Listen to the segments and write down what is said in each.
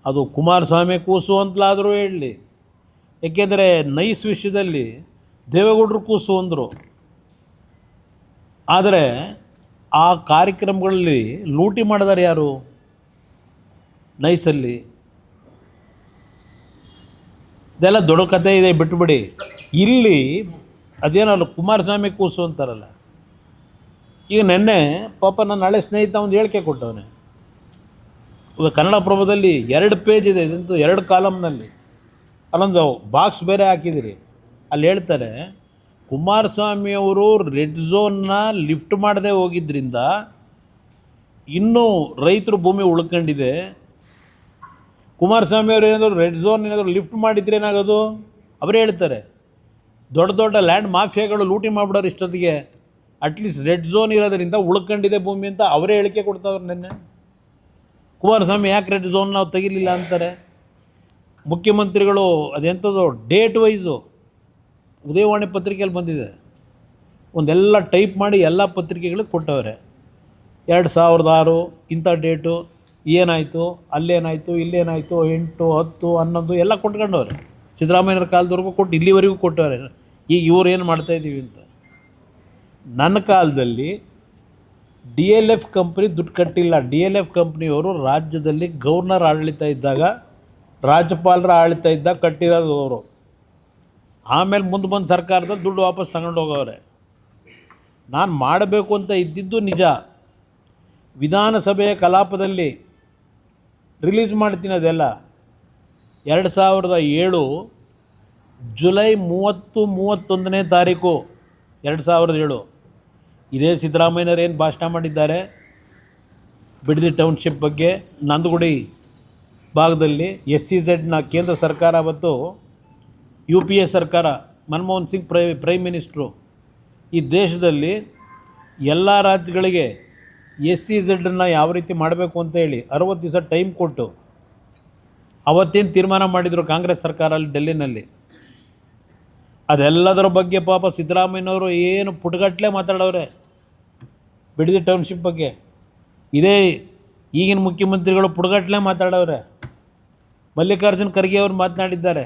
ಅದು ಕುಮಾರಸ್ವಾಮಿ ಕೂಸು ಅಂತಲಾದರೂ ಹೇಳಲಿ, ಏಕೆಂದರೆ ನೈಸ್ ವಿಷಯದಲ್ಲಿ ದೇವೇಗೌಡರು ಕೂಸು ಅಂದರು. ಆದರೆ ಆ ಕಾರ್ಯಕ್ರಮಗಳಲ್ಲಿ ಲೂಟಿ ಮಾಡಿದಾರೆ ಯಾರು? ನೈಸಲ್ಲಿ. ಇದೆಲ್ಲ ದೊಡ್ಡ ಕಥೆ ಇದೆ, ಬಿಟ್ಟುಬಿಡಿ. ಇಲ್ಲಿ ಅದೇನಲ್ಲ ಕುಮಾರಸ್ವಾಮಿ ಕೂಸು ಅಂತಾರಲ್ಲ. ಈಗ ನೆನ್ನೆ ಪಾಪ ನನ್ನ ಹಳೆ ಸ್ನೇಹಿತ ಒಂದು ಹೇಳಿಕೆ ಕೊಟ್ಟವನೆ. ಈಗ ಕನ್ನಡಪ್ರಭದಲ್ಲಿ 2 ಪೇಜ್ ಇದೆ, ಇದಂತೂ 2 ಕಾಲಮ್ನಲ್ಲಿ. ಅಲ್ಲೊಂದು ಬಾಕ್ಸ್ ಬೇರೆ ಹಾಕಿದಿರಿ. ಅಲ್ಲಿ ಹೇಳ್ತಾರೆ, ಕುಮಾರಸ್ವಾಮಿಯವರು ರೆಡ್ ಝೋನ್ನ ಲಿಫ್ಟ್ ಮಾಡದೆ ಹೋಗಿದ್ದರಿಂದ ಇನ್ನೂ ರೈತರು ಭೂಮಿ ಉಳ್ಕೊಂಡಿದೆ. ಕುಮಾರಸ್ವಾಮಿ ಅವರು ಏನಾದರೂ ರೆಡ್ ಝೋನ್ ಏನಾದರೂ ಲಿಫ್ಟ್ ಮಾಡಿದ್ರೆ ಏನಾಗೋದು? ಅವರೇ ಹೇಳ್ತಾರೆ, ದೊಡ್ಡ ದೊಡ್ಡ ಲ್ಯಾಂಡ್ ಮಾಫಿಯಾಗಳು ಲೂಟಿ ಮಾಡಿಬಿಡೋರು ಇಷ್ಟೊತ್ತಿಗೆ. ಅಟ್ಲೀಸ್ಟ್ ರೆಡ್ ಝೋನ್ ಇರೋದರಿಂದ ಉಳ್ಕೊಂಡಿದೆ ಭೂಮಿ ಅಂತ ಅವರೇ ಹೇಳಿಕೆ ಕೊಡ್ತಾವ್ರು. ನಿನ್ನೆ ಕುಮಾರಸ್ವಾಮಿ ಯಾಕೆ ರೆಡ್ ಝೋನ್ ನಾವು ತೆಗಿಲಿಲ್ಲ ಅಂತಾರೆ. ಮುಖ್ಯಮಂತ್ರಿಗಳು ಅದೆಂಥದ್ದು ಡೇಟ್ ವೈಸು ಉದಯವಾಣಿ ಪತ್ರಿಕೆಯಲ್ಲಿ ಬಂದಿದೆ, ಒಂದೆಲ್ಲ ಟೈಪ್ ಮಾಡಿ ಎಲ್ಲ ಪತ್ರಿಕೆಗಳಿಗೆ ಕೊಟ್ಟವ್ರೆ. 2006 ಇಂಥ ಡೇಟು, ಏನಾಯಿತು, ಅಲ್ಲೇನಾಯಿತು, ಇಲ್ಲೇನಾಯಿತು, 8, 10, 11 ಎಲ್ಲ ಕೊಟ್ಕೊಂಡವ್ರೆ. ಸಿದ್ದರಾಮಯ್ಯರ ಕಾಲದವರೆಗೂ ಕೊಟ್ಟು ಇಲ್ಲಿವರೆಗೂ ಕೊಟ್ಟವ್ರೆ. ಈಗ ಇವ್ರು ಏನು ಮಾಡ್ತಾಯಿದ್ದೀವಿ ಅಂತ. ನನ್ನ ಕಾಲದಲ್ಲಿ DLF ಕಂಪ್ನಿ ದುಡ್ಡು ಕಟ್ಟಿಲ್ಲ. DLF ಕಂಪ್ನಿಯವರು ರಾಜ್ಯದಲ್ಲಿ ಗವರ್ನರ್ ಆಡಳಿತ ಇದ್ದಾಗ, ರಾಜ್ಯಪಾಲರ ಆಡಳಿತ ಇದ್ದಾಗ ಕಟ್ಟಿರೋದು ಅವರು. ಆಮೇಲೆ ಮುಂದೆ ಬಂದು ಸರ್ಕಾರದಲ್ಲಿ ದುಡ್ಡು ವಾಪಸ್ ತಗೊಂಡು ಹೋಗವ್ರೆ. ನಾನು ಮಾಡಬೇಕು ಅಂತ ಇದ್ದಿದ್ದು ನಿಜ. ವಿಧಾನಸಭೆಯ ಕಲಾಪದಲ್ಲಿ ರಿಲೀಸ್ ಮಾಡ್ತೀನಿ ಅದೆಲ್ಲ. 2007 ಜುಲೈ 30-31ನೇ ತಾರೀಕು 2007. ಇದೇ ಸಿದ್ದರಾಮಯ್ಯನವ್ರು ಏನು ಭಾಷಣ ಮಾಡಿದ್ದಾರೆ ಬಿಡದಿ ಟೌನ್ಶಿಪ್ ಬಗ್ಗೆ, ನಂದಗುಡಿ ಭಾಗದಲ್ಲಿ SEZನ ಕೇಂದ್ರ ಸರ್ಕಾರ ಮತ್ತು UPA ಸರ್ಕಾರ, ಮನಮೋಹನ್ ಸಿಂಗ್ ಪ್ರೈಮ್ ಮಿನಿಸ್ಟ್ರು, ಈ ದೇಶದಲ್ಲಿ ಎಲ್ಲ ರಾಜ್ಯಗಳಿಗೆ SEZನ್ನು ಯಾವ ರೀತಿ ಮಾಡಬೇಕು ಅಂತ ಹೇಳಿ 60 ದಿವಸ ಟೈಮ್ ಕೊಟ್ಟು ಅವತ್ತೇನು ತೀರ್ಮಾನ ಮಾಡಿದರು ಕಾಂಗ್ರೆಸ್ ಸರ್ಕಾರ ಅಲ್ಲಿ ಡೆಲ್ಲಿನಲ್ಲಿ. ಅದೆಲ್ಲದರ ಬಗ್ಗೆ ಪಾಪ ಸಿದ್ದರಾಮಯ್ಯನವರು ಏನು ಪುಟಗಟ್ಟಲೆ ಮಾತಾಡೋರೆ ಬಿಡದಿ ಟೌನ್ಶಿಪ್ ಬಗ್ಗೆ. ಇದೇ ಈಗಿನ ಮುಖ್ಯಮಂತ್ರಿಗಳು ಪುಟಗಟ್ಟಲೆ ಮಾತಾಡೋರೆ. ಮಲ್ಲಿಕಾರ್ಜುನ್ ಖರ್ಗೆ ಅವರು ಮಾತನಾಡಿದ್ದಾರೆ.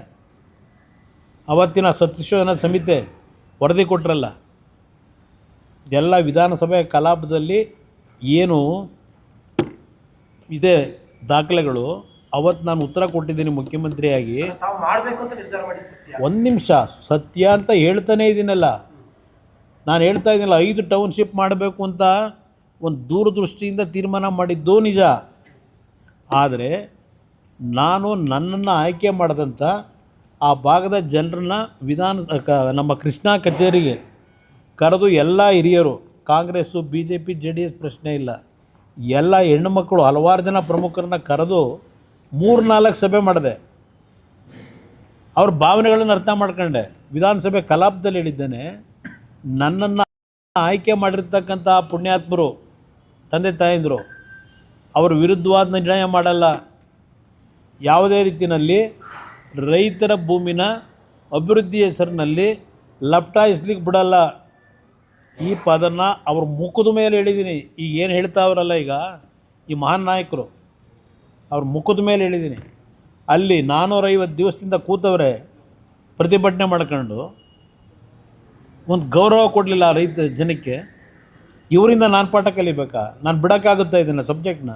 ಅವತ್ತಿನ ಸತ್ಯಶೋಧನಾ ಸಮಿತಿ ವರದಿ ಕೊಟ್ಟರಲ್ಲ, ಎಲ್ಲ ವಿಧಾನಸಭೆ ಕಲಾಪದಲ್ಲಿ ಏನು ಇದೆ ದಾಖಲೆಗಳು, ಅವತ್ತು ನಾನು ಉತ್ತರ ಕೊಟ್ಟಿದ್ದೀನಿ ಮುಖ್ಯಮಂತ್ರಿಯಾಗಿ. ಒಂದು ನಿಮಿಷ, ಸತ್ಯ ಅಂತ ಹೇಳ್ತಾನೇ ಇದ್ದೀನಲ್ಲ. ನಾನು ಹೇಳ್ತಾ ಇದ್ದೀನಲ್ಲ, 5 ಟೌನ್ಶಿಪ್ ಮಾಡಬೇಕು ಅಂತ ಒಂದು ದೂರದೃಷ್ಟಿಯಿಂದ ತೀರ್ಮಾನ ಮಾಡಿದ್ದು ನಿಜ. ಆದರೆ ನಾನು ನನ್ನನ್ನು ಆಯ್ಕೆ ಮಾಡಿದಂಥ ಆ ಭಾಗದ ಜನರನ್ನ ನಮ್ಮ ಕೃಷ್ಣಾ ಕಚೇರಿಗೆ ಕರೆದು ಎಲ್ಲ ಹಿರಿಯರು, ಕಾಂಗ್ರೆಸ್ಸು BJP JDS ಪ್ರಶ್ನೆ ಇಲ್ಲ, ಎಲ್ಲ ಹೆಣ್ಣುಮಕ್ಕಳು ಹಲವಾರು ಜನ ಪ್ರಮುಖರನ್ನ ಕರೆದು 3-4 ಸಭೆ ಮಾಡಿದೆ. ಅವ್ರ ಭಾವನೆಗಳನ್ನು ಅರ್ಥ ಮಾಡ್ಕೊಂಡೆ. ವಿಧಾನಸಭೆ ಕಲಾಪದಲ್ಲಿ ಹೇಳಿದ್ದೇನೆ, ನನ್ನನ್ನು ಆಯ್ಕೆ ಮಾಡಿರ್ತಕ್ಕಂಥ ಪುಣ್ಯಾತ್ಮರು ತಂದೆ ತಾಯಂದರು ಅವ್ರ ವಿರುದ್ಧವಾದ ನಿರ್ಣಯ ಮಾಡಲ್ಲ. ಯಾವುದೇ ರೀತಿಯಲ್ಲಿ ರೈತರ ಭೂಮಿನ ಅಭಿವೃದ್ಧಿ ಹೆಸರಿನಲ್ಲಿ ಲಪ್ಟಾಯಿಸ್ಲಿಕ್ಕೆ ಬಿಡಲ್ಲ. ಈ ಪದನ ಅವ್ರ ಮುಖದ ಮೇಲೆ ಹೇಳಿದ್ದೀನಿ. ಈಗ ಏನು ಹೇಳ್ತಾವ್ರಲ್ಲ ಈಗ ಈ ಮಹಾನ್ ನಾಯಕರು, ಅವ್ರ ಮುಖದ ಮೇಲೆ ಹೇಳಿದ್ದೀನಿ. ಅಲ್ಲಿ 450 ದಿವಸದಿಂದ ಕೂತವ್ರೆ ಪ್ರತಿಭಟನೆ ಮಾಡ್ಕೊಂಡು, ಒಂದು ಗೌರವ ಕೊಡಲಿಲ್ಲ ರೈತ ಜನಕ್ಕೆ. ಇವರಿಂದ ನಾನು ಪಾಠ ಕಲಿಬೇಕಾ? ನಾನು ಬಿಡೋಕ್ಕಾಗುತ್ತಾ ಇದನ್ನು ಸಬ್ಜೆಕ್ಟ್ನ?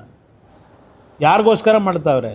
ಯಾರಿಗೋಸ್ಕರ ಮಾಡ್ತಾವ್ರೆ?